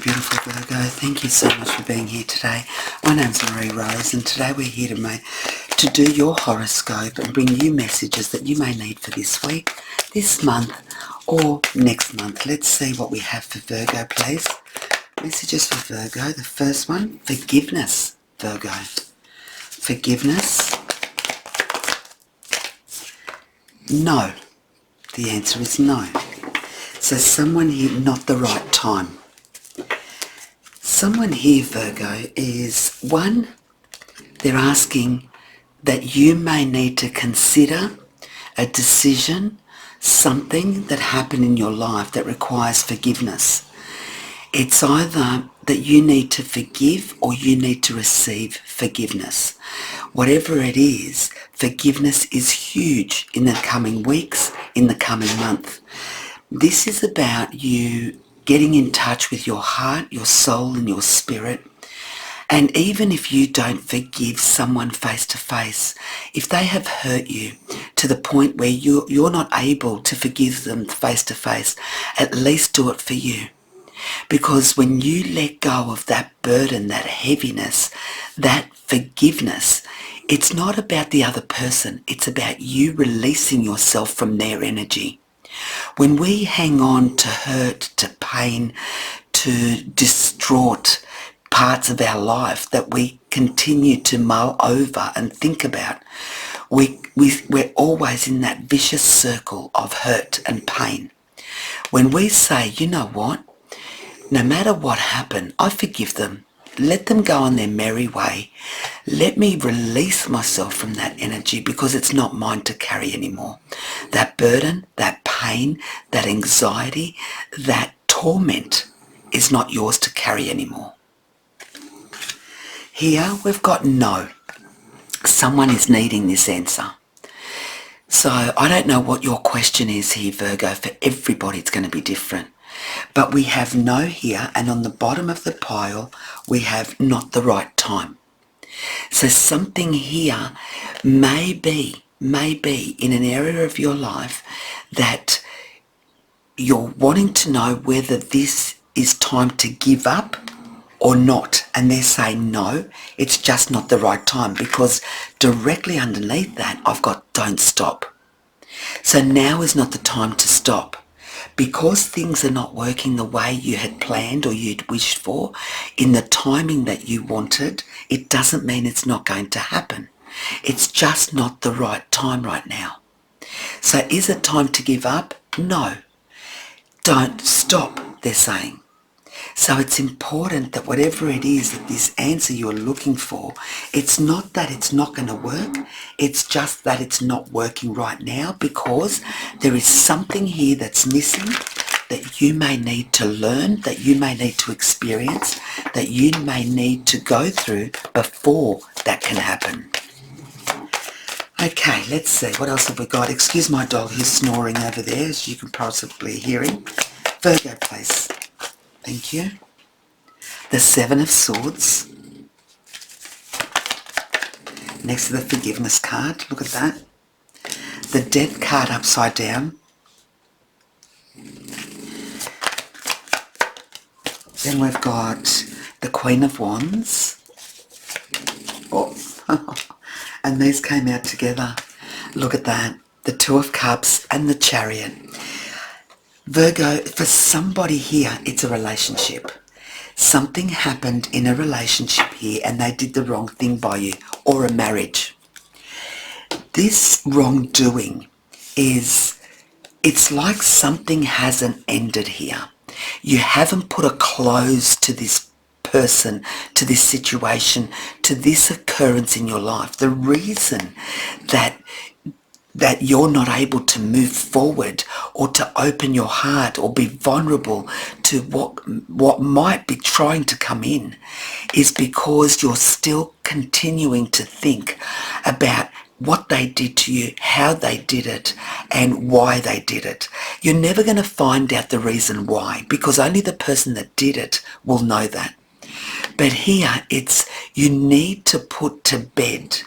beautiful Virgo. Thank you so much for being here today. My name's Marie Rose, and today we're here to do your horoscope and bring you messages that you may need for this week, this month, or next month. Let's see what we have for Virgo, please. Messages for Virgo. The first one, forgiveness, Virgo. Forgiveness. No. The answer is no. So someone here, not the right time. Someone here, Virgo, is one, they're asking that you may need to consider a decision, something that happened in your life that requires forgiveness. It's either that you need to forgive or you need to receive forgiveness. Whatever it is, forgiveness is huge in the coming weeks, in the coming month. This is about you getting in touch with your heart, your soul and your spirit. And even if you don't forgive someone face to face, if they have hurt you to the point where you're not able to forgive them face to face, at least do it for you. Because when you let go of that burden, that heaviness, that forgiveness, it's not about the other person, it's about you releasing yourself from their energy. When we hang on to hurt, to pain, to distraught parts of our life that we continue to mull over and think about, we're always in that vicious circle of hurt and pain. When we say, you know what, no matter what happened, I forgive them. Let them go on their merry way. Let me release myself from that energy because it's not mine to carry anymore. That burden, that pain, that anxiety, that torment is not yours to carry anymore. Here we've got no. Someone is needing this answer. So I don't know what your question is here, Virgo. For everybody it's going to be different. But we have no here, and on the bottom of the pile we have not the right time. So something here may be in an area of your life that you're wanting to know whether this is time to give up or not, and they're saying no, it's just not the right time, because directly underneath that I've got don't stop. So now is not the time to stop. Because things are not working the way you had planned or you'd wished for, in the timing that you wanted, it doesn't mean it's not going to happen. It's just not the right time right now. So is it time to give up? No. Don't stop, they're saying. So it's important that whatever it is that this answer you're looking for, it's not that it's not going to work, it's just that it's not working right now, because there is something here that's missing that you may need to learn, that you may need to experience, that you may need to go through before that can happen. Okay, let's see, what else have we got? Excuse my dog, he's snoring over there, as you can possibly hear him. Virgo, please. Thank you. The Seven of Swords. Next to the Forgiveness card. Look at that. The Death card upside down. Then we've got the Queen of Wands. Oh, and these came out together. Look at that. The Two of Cups and the Chariot. Virgo, for somebody here, it's a relationship. Something happened in a relationship here and they did the wrong thing by you, or a marriage. This wrongdoing it's like something hasn't ended here. You haven't put a close to this person, to this situation, to this occurrence in your life. The reason that you're not able to move forward or to open your heart or be vulnerable to what might be trying to come in is because you're still continuing to think about what they did to you, how they did it, and why they did it. You're never going to find out the reason why, because only the person that did it will know that. But here it's you need to put to bed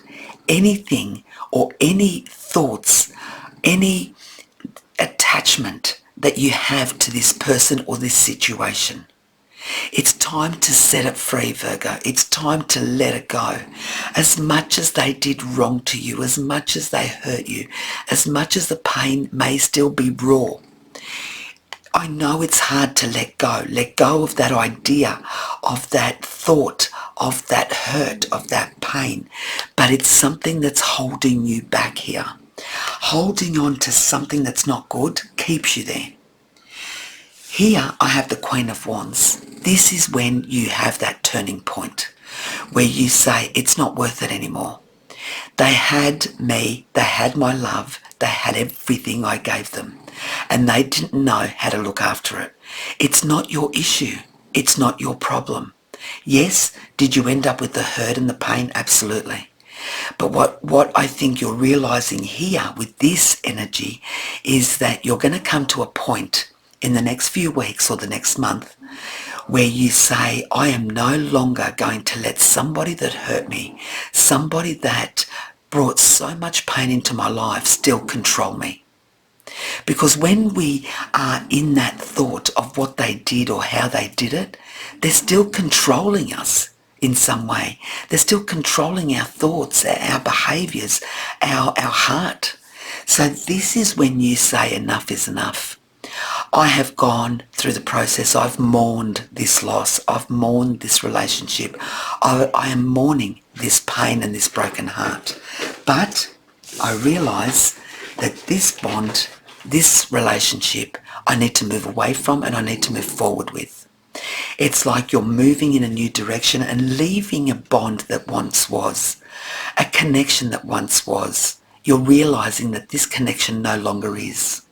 anything or any thoughts, any attachment that you have to this person or this situation. It's time to set it free, Virgo. It's time to let it go. As much as they did wrong to you, as much as they hurt you, as much as the pain may still be raw, I know it's hard to let go of that idea, of that thought, of that hurt, of that pain, but it's something that's holding you back here. Holding on to something that's not good keeps you there. Here I have the Queen of Wands. This is when you have that turning point where you say it's not worth it anymore. They had me, they had my love, they had everything I gave them, and they didn't know how to look after it. It's not your issue. It's not your problem. Yes, did you end up with the hurt and the pain? Absolutely. But what I think you're realizing here with this energy is that you're going to come to a point in the next few weeks or the next month where you say, I am no longer going to let somebody that hurt me, somebody that brought so much pain into my life, still control me. Because when we are in that thought of what they did or how they did it, they're still controlling us in some way. They're still controlling our thoughts, our behaviours, our heart. So this is when you say enough is enough. I have gone through the process. I've mourned this loss. I've mourned this relationship. I am mourning this pain and this broken heart. But I realise that this bond, this relationship, I need to move away from and I need to move forward with. It's like you're moving in a new direction and leaving a bond that once was, a connection that once was. You're realising that this connection no longer is.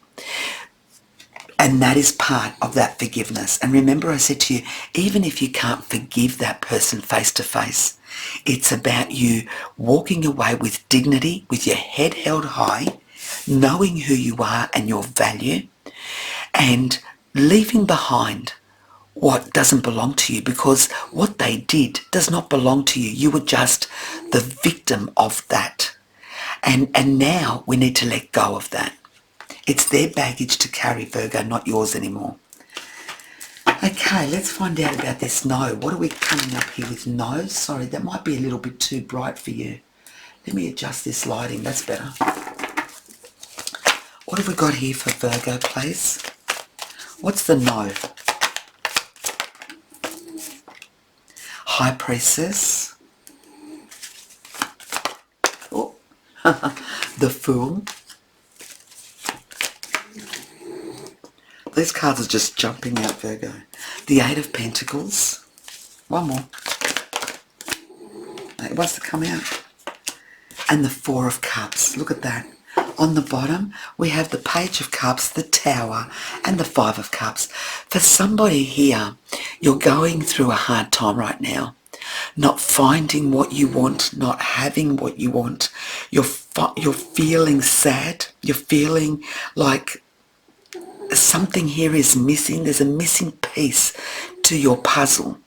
And that is part of that forgiveness. And remember, I said to you, even if you can't forgive that person face to face, it's about you walking away with dignity, with your head held high, knowing who you are and your value, and leaving behind what doesn't belong to you, because what they did does not belong to you. You were just the victim of that. And now we need to let go of that. It's their baggage to carry, Virgo, not yours anymore. Okay, let's find out about this no. What are we coming up here with no? Sorry, that might be a little bit too bright for you. Let me adjust this lighting, that's better. What have we got here for Virgo, please? What's the no? High Priestess. Oh, the Fool. These cards are just jumping out, Virgo. The Eight of Pentacles. One more. It wants to come out. And the Four of Cups. Look at that. On the bottom, we have the Page of Cups, the Tower, and the Five of Cups. For somebody here, you're going through a hard time right now. Not finding what you want, not having what you want. You're feeling sad. You're feeling like something here is missing. There's a missing piece to your puzzle.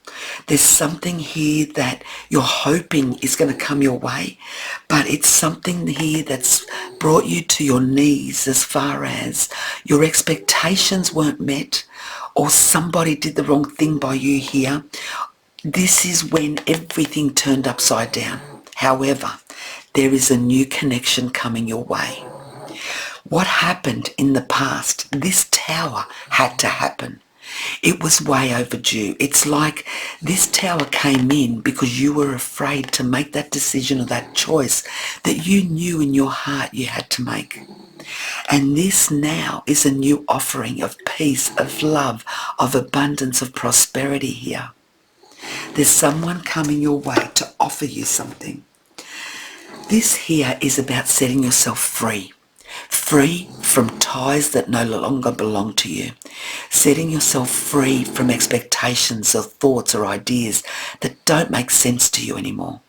There's something here that you're hoping is going to come your way, but it's something here that's brought you to your knees as far as your expectations weren't met, or somebody did the wrong thing by you here. This is when everything turned upside down. However, there is a new connection coming your way. What happened in the past, this Tower had to happen. It was way overdue. It's like this Tower came in because you were afraid to make that decision or that choice that you knew in your heart you had to make. And this now is a new offering of peace, of love, of abundance, of prosperity here. There's someone coming your way to offer you something. This here is about setting yourself free. Free from ties that no longer belong to you. Setting yourself free from expectations or thoughts or ideas that don't make sense to you anymore.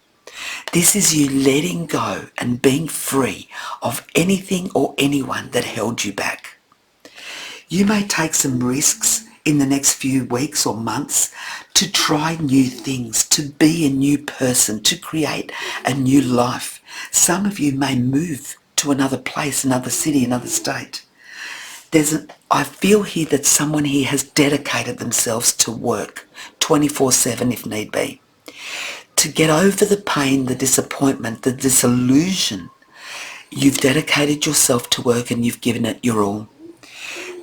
This is you letting go and being free of anything or anyone that held you back. You may take some risks in the next few weeks or months to try new things, to be a new person, to create a new life. Some of you may move to another place, another city, another state. I feel here that someone here has dedicated themselves to work 24/7 if need be. To get over the pain, the disappointment, the disillusion, you've dedicated yourself to work and you've given it your all.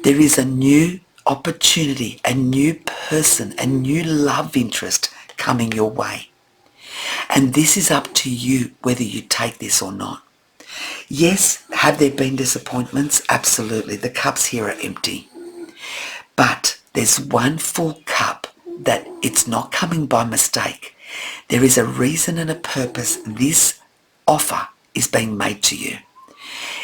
There is a new opportunity, a new person, a new love interest coming your way. And this is up to you whether you take this or not. Yes, have there been disappointments? Absolutely. The cups here are empty. But there's one full cup that it's not coming by mistake. There is a reason and a purpose this offer is being made to you.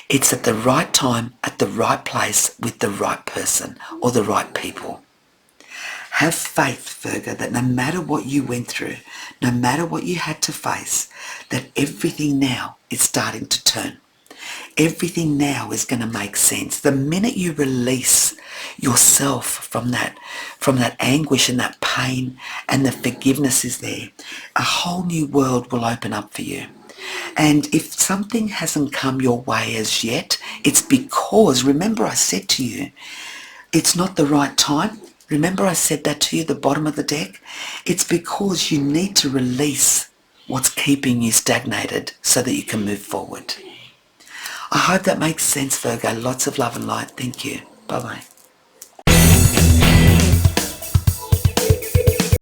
It's at the right time, at the right place, with the right person or the right people. Have faith, Virgo, that no matter what you went through, no matter what you had to face, that everything now is starting to turn. Everything now is going to make sense. The minute you release yourself from that anguish and that pain, and the forgiveness is there, a whole new world will open up for you. And if something hasn't come your way as yet, it's because, remember I said to you, it's not the right time. Remember I said that to you, the bottom of the deck? It's because you need to release what's keeping you stagnated so that you can move forward. I hope that makes sense, Virgo. Lots of love and light. Thank you. Bye-bye.